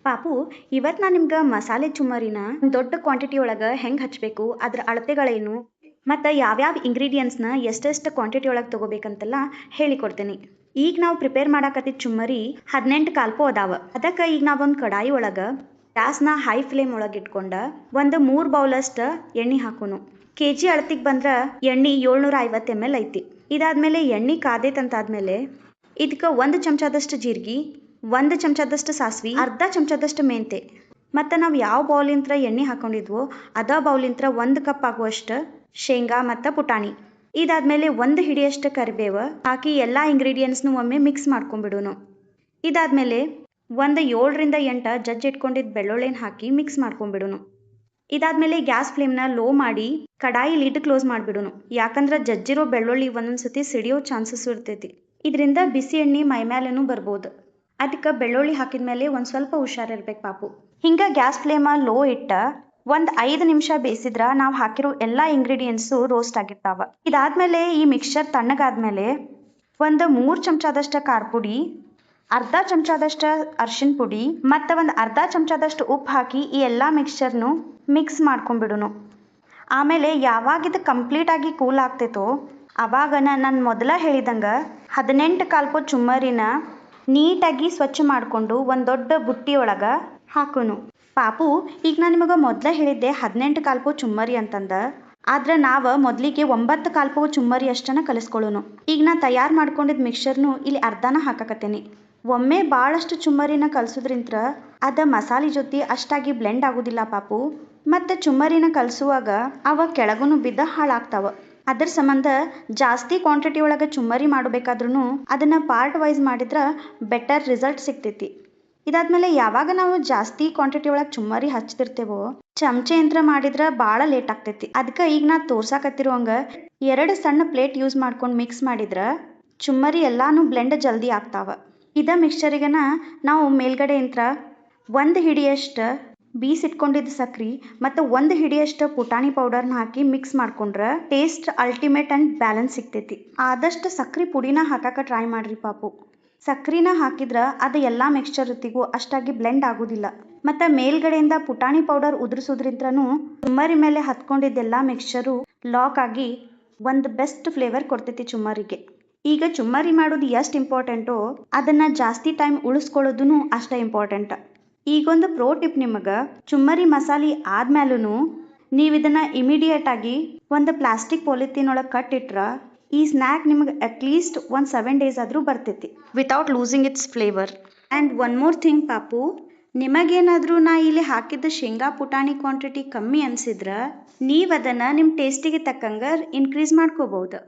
ಪಾಪು, ಇವತ್ತು ನಾನು ನಿಮ್ಗೆ ಮಸಾಲೆ ಚುಮ್ಮರಿನ ದೊಡ್ಡ ಕ್ವಾಂಟಿಟಿ ಒಳಗೆ ಹೆಂಗೆ ಹಚ್ಚಬೇಕು, ಅದ್ರ ಅಳತೆಗಳೇನು, ಮತ್ತು ಯಾವ್ಯಾವ ಇಂಗ್ರೀಡಿಯೆಂಟ್ಸ್ನ ಎಷ್ಟೆಷ್ಟು ಕ್ವಾಂಟಿಟಿ ಒಳಗೆ ತೊಗೋಬೇಕಂತೆಲ್ಲ ಹೇಳಿಕೊಡ್ತೀನಿ. ಈಗ ನಾವು ಪ್ರಿಪೇರ್ ಮಾಡಾಕತ್ತಿದ್ದ ಚುಮ್ಮರಿ 18 ಕಾಲ್ಪೋ ಅದಾವ. ಅದಕ್ಕೆ ಈಗ ನಾವೊಂದು ಕಡಾಯಿ ಒಳಗೆ ಗ್ಯಾಸ್ನ ಹೈ ಫ್ಲೇಮ್ ಒಳಗೆ ಇಟ್ಕೊಂಡು ಒಂದು 3 ಬೌಲಷ್ಟು ಎಣ್ಣೆ ಹಾಕೋನು. ಕೆಜಿ ಅಳತಿಗೆ ಬಂದ್ರೆ ಎಣ್ಣೆ 750 ml ಐತಿ. ಇದಾದ್ಮೇಲೆ ಎಣ್ಣೆ ಕಾದೇತಂತಾದ್ಮೇಲೆ ಇದಕ್ಕೆ 1 ಚಮಚದಷ್ಟು ಜೀರಿಗೆ, 1 ಚಮಚದಷ್ಟು ಸಾಸಿವೆ, ಅರ್ಧ ಚಮಚದಷ್ಟು ಮೆಂತೆ, ಮತ್ತು ನಾವು ಯಾವ ಬೌಲಿಂತ್ರ ಎಣ್ಣೆ ಹಾಕೊಂಡಿದ್ವೋ ಅದ ಬೌಲಿಂತ್ರ 1 ಕಪ್ ಆಗುವಷ್ಟು ಶೇಂಗಾ ಮತ್ತು ಪುಟಾಣಿ. ಇದಾದ್ಮೇಲೆ 1 ಹಿಡಿಯಷ್ಟು ಕರಿಬೇವು ಹಾಕಿ ಎಲ್ಲ ಇಂಗ್ರೀಡಿಯೆಂಟ್ಸ್ನು ಒಮ್ಮೆ ಮಿಕ್ಸ್ ಮಾಡ್ಕೊಂಡ್ಬಿಡೋನು. ಇದಾದ್ಮೇಲೆ ಒಂದು 7ರಿಂದ 8 ಜಜ್ಜಿ ಇಟ್ಕೊಂಡಿದ್ದ ಬೆಳ್ಳುಳ್ಳಿನ ಹಾಕಿ ಮಿಕ್ಸ್ ಮಾಡ್ಕೊಂಡ್ಬಿಡೋನು. ಇದಾದ್ಮೇಲೆ ಗ್ಯಾಸ್ ಫ್ಲೇಮ್ನ ಲೋ ಮಾಡಿ ಕಡಾಯಿ ಲಿಡ್ ಕ್ಲೋಸ್ ಮಾಡಿಬಿಡೋನು. ಯಾಕಂದ್ರೆ ಜಜ್ಜಿರೋ ಬೆಳ್ಳುಳ್ಳಿ ಒಂದೊಂದ್ಸತಿ ಸಿಡಿಯೋ ಚಾನ್ಸಸ್ ಇರ್ತೈತಿ. ಇದರಿಂದ ಬಿಸಿ ಎಣ್ಣೆ ಮೈಮೇಲೇನೂ ಬರ್ಬೋದು. ಅದಕ್ಕೆ ಬೆಳ್ಳುಳ್ಳಿ ಹಾಕಿದ್ಮೇಲೆ ಒಂದು ಸ್ವಲ್ಪ ಹುಷಾರಿರ್ಬೇಕು ಪಾಪು. ಹಿಂಗೆ ಗ್ಯಾಸ್ ಫ್ಲೇಮ ಲೋ ಇಟ್ಟ ಒಂದು 5 ನಿಮಿಷ ಬೇಯಿಸಿದ್ರೆ ನಾವು ಹಾಕಿರೋ ಎಲ್ಲ ಇಂಗ್ರೀಡಿಯೆಂಟ್ಸು ರೋಸ್ಟ್ ಆಗಿರ್ತಾವೆ. ಇದಾದ್ಮೇಲೆ ಈ ಮಿಕ್ಸ್ಚರ್ ತಣ್ಣಗಾದ್ಮೇಲೆ ಒಂದು 3 ಚಮಚದಷ್ಟು ಖಾರ ಪುಡಿ, ಅರ್ಧ ಚಮಚದಷ್ಟು ಅರ್ಶಿನ ಪುಡಿ ಮತ್ತು ಒಂದು ಅರ್ಧ ಚಮಚದಷ್ಟು ಉಪ್ಪು ಹಾಕಿ ಈ ಎಲ್ಲ ಮಿಕ್ಸ್ಚರ್ನು ಮಿಕ್ಸ್ ಮಾಡ್ಕೊಂಡ್ಬಿಡೋನು. ಆಮೇಲೆ ಯಾವಾಗ ಇದು ಕಂಪ್ಲೀಟಾಗಿ ಕೂಲ್ ಆಗ್ತೈತೋ ಅವಾಗ ನಾನು ಮೊದಲ ಹೇಳಿದಂಗೆ 18 ಕಾಲ್ಪೋ ಚುಮ್ಮರಿನ ನೀಟಾಗಿ ಸ್ವಚ್ಛ ಮಾಡಿಕೊಂಡು ಒಂದು ದೊಡ್ಡ ಬುಟ್ಟಿ ಒಳಗೆ ಹಾಕೋನು. ಪಾಪು, ಈಗ ನಾನು ನಿಮಗೆ ಮೊದಲೇ ಹೇಳಿದ್ದೆ 18 ಕಾಲ್ಪೋ ಚುಮ್ಮರಿ ಅಂತಂದು. ಆದ್ರೆ ನಾವು ಮೊದಲಿಗೆ 9 ಕಾಲ್ಪೋ ಚುಮ್ಮರಿ ಅಷ್ಟನ್ನು ಕಲಿಸ್ಕೊಳ್ಳೋನು. ಈಗ ನಾನು ತಯಾರು ಮಾಡ್ಕೊಂಡಿದ್ದ ಮಿಕ್ಸ್ಚರ್ನು ಇಲ್ಲಿ ಅರ್ಧನ ಹಾಕಕತ್ತೇನೆ. ಒಮ್ಮೆ ಭಾಳಷ್ಟು ಚುಮ್ಮರಿನ ಕಲಸೋದ್ರಿಂತ ಅದು ಮಸಾಲೆ ಜೊತೆ ಅಷ್ಟಾಗಿ ಬ್ಲೆಂಡ್ ಆಗೋದಿಲ್ಲ ಪಾಪು. ಮತ್ತು ಚುಮ್ಮರಿನ ಕಲಸುವಾಗ ಅವ ಕೆಳಗೂ ಬಿದ್ದ ಹಾಳಾಗ್ತಾವ. ಅದ್ರ ಸಂಬಂಧ ಜಾಸ್ತಿ ಕ್ವಾಂಟಿಟಿ ಒಳಗೆ ಚುಮ್ಮರಿ ಮಾಡಬೇಕಾದ್ರೂ ಅದನ್ನು ಪಾರ್ಟ್ ವೈಸ್ ಮಾಡಿದ್ರೆ ಬೆಟರ್ ರಿಸಲ್ಟ್ ಸಿಗ್ತೈತಿ. ಇದಾದ್ಮೇಲೆ ಯಾವಾಗ ನಾವು ಜಾಸ್ತಿ ಕ್ವಾಂಟಿಟಿ ಒಳಗೆ ಚುಮ್ಮರಿ ಹಚ್ತಿರ್ತೇವೋ ಚಮಚೆ ಯಂತ್ರ ಮಾಡಿದ್ರೆ ಭಾಳ ಲೇಟ್ ಆಗ್ತೈತಿ. ಅದಕ್ಕೆ ಈಗ ನಾ ತೋರ್ಸಾಕತ್ತಿರುವಂಗೆ 2 ಸಣ್ಣ ಪ್ಲೇಟ್ ಯೂಸ್ ಮಾಡ್ಕೊಂಡು ಮಿಕ್ಸ್ ಮಾಡಿದ್ರೆ ಚುಮ್ಮರಿ ಎಲ್ಲಾನು ಬ್ಲೆಂಡ್ ಜಲ್ದಿ ಆಗ್ತಾವ. ಇದ ಮಿಕ್ಸ್ಚರಿಗನ ನಾವು ಮೇಲ್ಗಡೆ ಯಂತ್ರ 1 ಹಿಡಿಯಷ್ಟು ಬೀಸಿಟ್ಕೊಂಡಿದ್ದ ಸಕ್ರೆ ಮತ್ತು 1 ಹಿಡಿಯಷ್ಟು ಪುಟಾಣಿ ಪೌಡರ್ನ ಹಾಕಿ ಮಿಕ್ಸ್ ಮಾಡ್ಕೊಂಡ್ರೆ ಟೇಸ್ಟ್ ಅಲ್ಟಿಮೇಟ್ ಆ್ಯಂಡ್ ಬ್ಯಾಲೆನ್ಸ್ ಸಿಗ್ತೈತಿ. ಆದಷ್ಟು ಸಕ್ರೆ ಪುಡಿನ ಹಾಕಕ್ಕೆ ಟ್ರೈ ಮಾಡ್ರಿ ಪಾಪು. ಸಕ್ರಿನ ಹಾಕಿದ್ರೆ ಅದು ಎಲ್ಲ ಮಿಕ್ಸ್ಚರ್ ಜೊತೆಗೂ ಅಷ್ಟಾಗಿ ಬ್ಲೆಂಡ್ ಆಗೋದಿಲ್ಲ. ಮತ್ತು ಮೇಲ್ಗಡೆಯಿಂದ ಪುಟಾಣಿ ಪೌಡರ್ ಉದುರಿಸೋದ್ರಿಂತನೂ ಚುಮ್ಮರಿ ಮೇಲೆ ಹತ್ಕೊಂಡಿದ್ದೆಲ್ಲ ಮಿಕ್ಸ್ಚರು ಲಾಕ್ ಆಗಿ ಒಂದು ಬೆಸ್ಟ್ ಫ್ಲೇವರ್ ಕೊಡ್ತೈತಿ ಚುಮ್ಮರಿಗೆ. ಈಗ ಚುಮ್ಮರಿ ಮಾಡೋದು ಎಷ್ಟು ಇಂಪಾರ್ಟೆಂಟೋ ಅದನ್ನು ಜಾಸ್ತಿ ಟೈಮ್ ಉಳಿಸ್ಕೊಳ್ಳೋದು ಅಷ್ಟೇ ಇಂಪಾರ್ಟೆಂಟ್. ಈಗೊಂದು ಪ್ರೋ ಟಿಪ್ ನಿಮಗೆ, ಚುಮ್ಮರಿ ಮಸಾಲೆ ಆದ್ಮೇಲೂ ನೀವು ಇದನ್ನು ಇಮಿಡಿಯೇಟಾಗಿ ಒಂದು ಪ್ಲಾಸ್ಟಿಕ್ ಪಾಲಿಥೀನ್ ಒಳಗೆ ಕಟ್ಟಿಟ್ರೆ ಈ ಸ್ನ್ಯಾಕ್ ನಿಮಗೆ ಅಟ್ಲೀಸ್ಟ್ ಒಂದು 7 days ಆದರೂ ಬರ್ತೈತಿ without losing it's flavour. And one more thing ಪಾಪು, ನಿಮಗೇನಾದರೂ ನಾ ಇಲ್ಲಿ ಹಾಕಿದ್ದ ಶೇಂಗಾ ಪುಟಾಣಿ ಕ್ವಾಂಟಿಟಿ ಕಮ್ಮಿ ಅನಿಸಿದ್ರೆ ನೀವು ಅದನ್ನು ನಿಮ್ಮ ಟೇಸ್ಟಿಗೆ ತಕ್ಕಂಗೆ ಇನ್ಕ್ರೀಸ್ ಮಾಡ್ಕೋಬೋದು.